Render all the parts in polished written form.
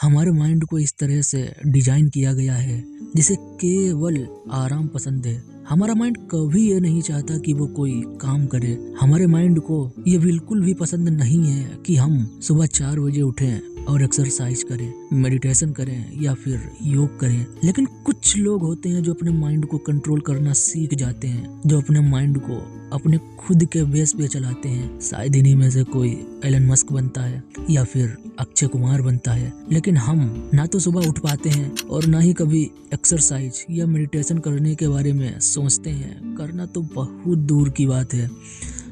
हमारे माइंड को इस तरह से डिजाइन किया गया है जिसे केवल आराम पसंद है। हमारा माइंड कभी ये नहीं चाहता कि वो कोई काम करे। हमारे माइंड को ये बिल्कुल भी पसंद नहीं है कि हम सुबह 4 बजे उठें और एक्सरसाइज करें, मेडिटेशन करें या फिर योग करें। लेकिन कुछ लोग होते हैं जो अपने माइंड को कंट्रोल करना सीख जाते हैं, जो अपने माइंड को अपने खुद के बेस पे चलाते हैं। शायद इन्हीं में से कोई एलन मस्क बनता है या फिर अक्षय कुमार बनता है। लेकिन हम ना तो सुबह उठ पाते हैं और ना ही कभी एक्सरसाइज या मेडिटेशन करने के बारे में सोचते हैं। करना तो बहुत दूर की बात है।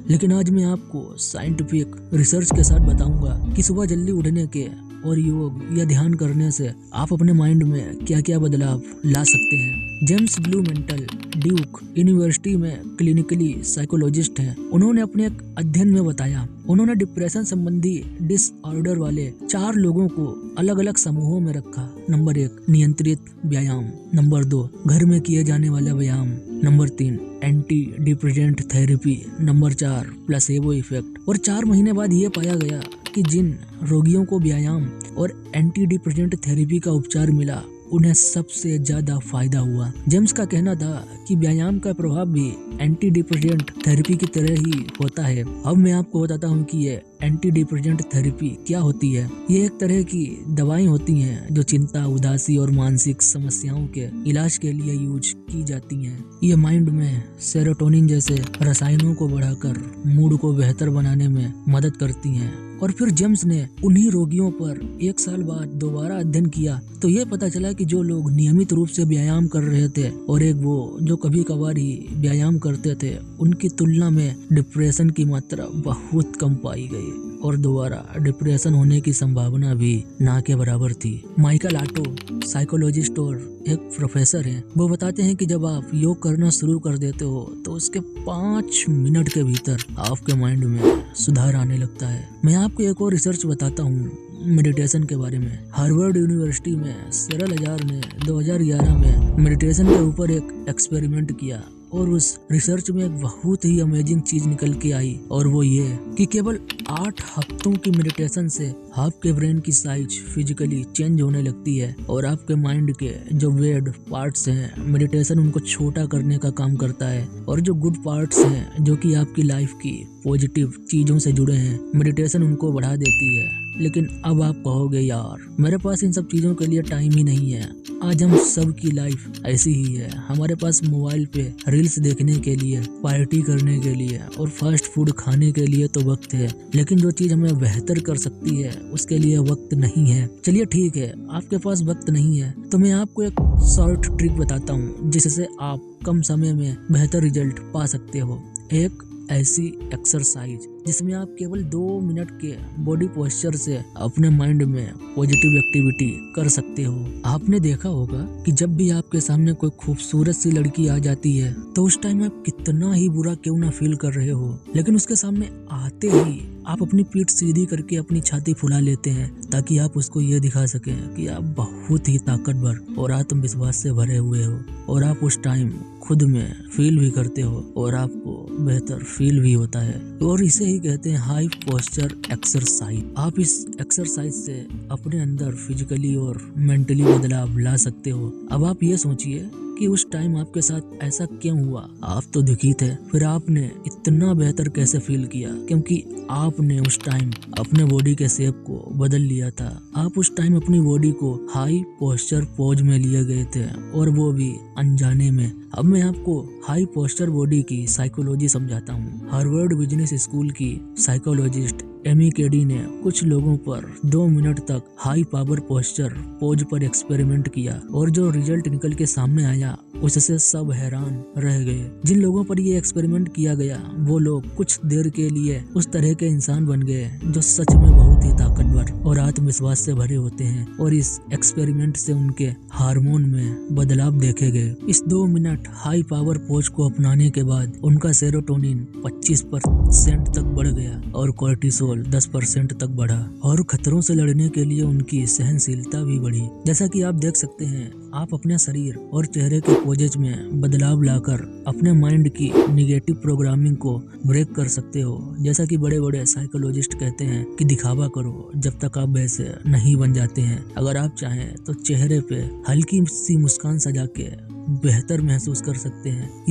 लेकिन आज मैं आपको साइंटिफिक रिसर्च के साथ बताऊंगा कि सुबह जल्दी उठने के और योग या ध्यान करने से आप अपने माइंड में क्या क्या बदलाव ला सकते हैं। जेम्स ब्लूमेंटल ड्यूक यूनिवर्सिटी में क्लिनिकली साइकोलॉजिस्ट हैं। उन्होंने अपने एक अध्ययन में बताया, उन्होंने डिप्रेशन संबंधी डिसऑर्डर वाले 4 लोगों को अलग अलग समूहों में रखा। नंबर 1 नियंत्रित व्यायाम, नंबर 2 घर में किए जाने वाला व्यायाम, number 3 anti depressant therapy, number 4 placebo effect. और 4 महीने बाद ये पाया गया कि जिन रोगियों को व्यायाम और एंटी डिप्रेसेंट थेरेपी का उपचार मिला उन्हें सबसे ज्यादा फायदा हुआ। जेम्स का कहना था कि व्यायाम का प्रभाव भी एंटी डिप्रेसेंट थेरेपी की तरह ही होता है। अब मैं आपको बताता हूँ कि ये एंटी डिप्रेसेंट थेरेपी क्या होती है। ये एक तरह की दवाएं होती हैं जो चिंता, उदासी और मानसिक समस्याओं के इलाज के लिए यूज की जाती हैं। ये माइंड में सेरोटोनिन जैसे रसायनों को बढ़ाकर मूड को बेहतर बनाने में मदद करती हैं। और फिर जेम्स ने उन्हीं रोगियों पर 1 साल बाद दोबारा अध्ययन किया तो ये पता चला कि जो लोग नियमित रूप से व्यायाम कर रहे थे और एक वो जो कभी कभार ही व्यायाम करते थे, उनकी तुलना में डिप्रेशन की मात्रा बहुत कम पाई गई और दोबारा डिप्रेशन होने की संभावना भी ना के बराबर थी। माइकल आटो साइकोलॉजिस्ट और एक प्रोफेसर हैं। वो बताते हैं कि जब आप योग करना शुरू कर देते हो तो उसके 5 मिनट के भीतर आपके माइंड में सुधार आने लगता है। मैं आपको एक और रिसर्च बताता हूँ मेडिटेशन के बारे में। हार्वर्ड यूनिवर्सिटी में सेरल हजार ने 2011 में मेडिटेशन के ऊपर एक एक्सपेरिमेंट किया और उस रिसर्च में एक बहुत ही अमेजिंग चीज निकल के आई और वो ये कि केवल 8 हफ्तों की मेडिटेशन से आपके ब्रेन की साइज फिजिकली चेंज होने लगती है और आपके माइंड के जो वेड पार्ट्स हैं, मेडिटेशन उनको छोटा करने का काम करता है और जो गुड पार्ट्स हैं जो कि आपकी लाइफ की पॉजिटिव चीजों से जुड़े हैं, मेडिटेशन उनको बढ़ा देती है। लेकिन अब आप कहोगे यार मेरे पास इन सब चीजों के लिए टाइम ही नहीं है। आज हम सब की लाइफ ऐसी ही है। हमारे पास मोबाइल पे रील्स देखने के लिए, पार्टी करने के लिए और फास्ट फूड खाने के लिए तो वक्त है, लेकिन जो चीज हमें बेहतर कर सकती है उसके लिए वक्त नहीं है। चलिए ठीक है, आपके पास वक्त नहीं है तो मैं आपको एक शॉर्ट ट्रिक बताता हूँ जिससे आप कम समय में बेहतर रिजल्ट पा सकते हो। एक ऐसी एक्सरसाइज जिसमें आप केवल 2 मिनट के बॉडी पोस्चर से अपने माइंड में पॉजिटिव एक्टिविटी कर सकते हो। आपने देखा होगा कि जब भी आपके सामने कोई खूबसूरत सी लड़की आ जाती है तो उस टाइम आप कितना ही बुरा क्यों ना फील कर रहे हो, लेकिन उसके सामने आते ही आप अपनी पीठ सीधी करके अपनी छाती फुला लेते हैं ताकि आप उसको ये दिखा सकें कि आप बहुत ही ताकतवर और आत्मविश्वास से भरे हुए हो और आप उस टाइम खुद में फील भी करते हो और आपको बेहतर फील भी होता है। और इसे ही कहते हैं हाई पोस्चर एक्सरसाइज। आप इस एक्सरसाइज से अपने अंदर फिजिकली और मेंटली बदलाव ला सकते हो। अब आप ये सोचिए कि उस टाइम आपके साथ ऐसा क्यों हुआ। आप तो दुखी थे, फिर आपने इतना बेहतर कैसे फील किया? क्योंकि आपने उस टाइम अपने बॉडी के शेप को बदल लिया था। आप उस टाइम अपनी बॉडी को हाई पोस्चर पोज में लिए गए थे और वो भी अनजाने में। अब मैं आपको हाई पोस्चर बॉडी की साइकोलॉजी समझाता हूँ। हार्वर्ड बिजनेस स्कूल की साइकोलॉजिस्ट एमी केडी ने कुछ लोगों पर 2 मिनट तक हाई पावर पोस्चर पोज पर एक्सपेरिमेंट किया और जो रिजल्ट निकल के सामने आया उससे सब हैरान रह गए। जिन लोगों पर ये एक्सपेरिमेंट किया गया वो लोग कुछ देर के लिए उस तरह के इंसान बन गए जो सच में बहुत ही ताकतवर और आत्मविश्वास से भरे होते हैं और इस एक्सपेरिमेंट से उनके हार्मोन में बदलाव देखे गए। इस 2 मिनट हाई पावर पोज को अपनाने के बाद उनका सेरोटोनिन 25% तक बढ़ गया और कोर्टिसोल 10% तक बढ़ा और खतरों से लड़ने के लिए उनकी सहनशीलता भी बढ़ी। जैसा कि आप देख सकते हैं आप अपने शरीर और चेहरे के पोजेज में बदलाव लाकर अपने माइंड की निगेटिव प्रोग्रामिंग को ब्रेक कर सकते हो। जैसा कि बड़े बड़े साइकोलॉजिस्ट कहते हैं कि दिखावा करो जब तक आप वैसे नहीं बन जाते हैं। अगर आप चाहें तो चेहरे पे हल्की सी मुस्कान सजा के बेहतर महसूस कर सकते हैं।